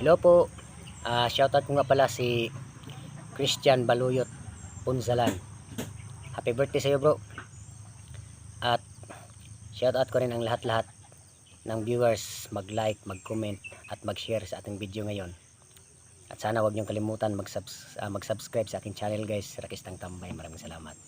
Hello po. Shoutout ko nga pala si Christian Baluyot Punzalan. Happy birthday sa iyo, bro. At shoutout ko rin ang lahat-lahat ng viewers, mag-like, mag-comment at mag-share sa ating video ngayon. At sana huwag niyong kalimutan mag-subscribe sa aking channel, guys. Rakistang Tambay. Maraming salamat.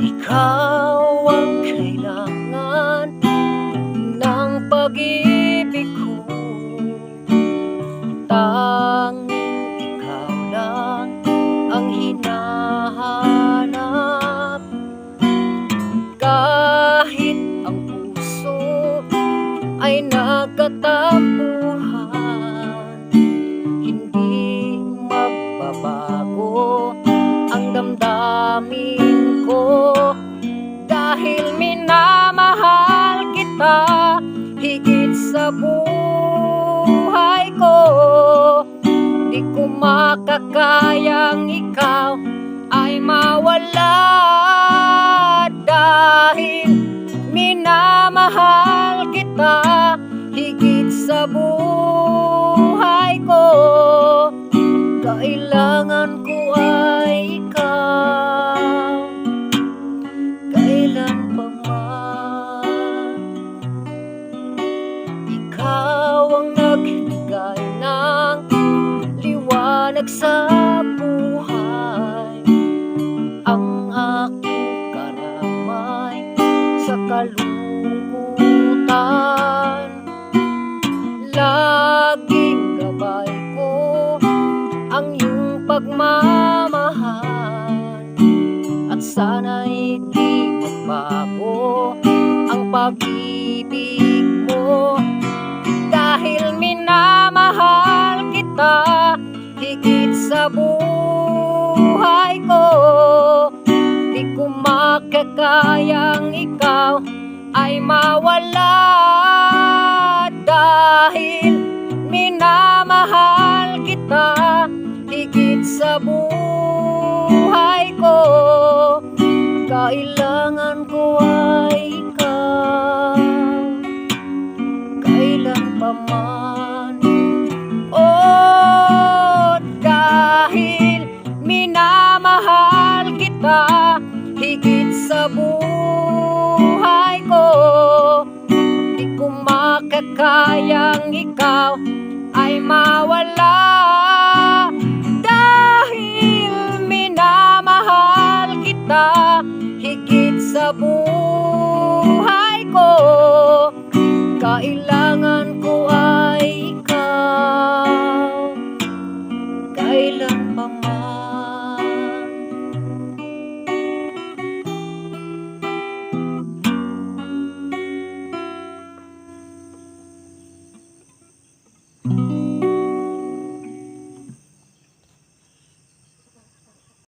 Ikaw ang kailangan ng pag-ibig ko, tanging ikaw lang ang hinahanap. Kahit ang puso ay nagkatampuhan, hindi magbabago ang damdamin ko. Dahil minamahal kita higit sa buhay ko, di ko makakayang ikaw ay mawala. Dahil minamahal kita higit sa buhay ko, kailangan ko ay ikaw kailan pa man. Ikaw ang nagbigay ng liwanag sa buhay, ang aking karamay sa kalungkutan. Laging gabay ko ang iyong pagmamahal, at sana'y di magbago ang pag-ibig mo. Dahil minamahal kita higit sa buhay ko, di ko makakayang ikaw ay mawala. Dahil minamahal kita higit sa buhay ko, kailangan ko ay ikaw kailan pa man. Oh, dahil minamahal kita higit sa buhay ko, di ko makakayang ikaw ay mawala. Dahil minamahal kita higit sa buhay ko, kailangan ko ay ikaw kailan pa man.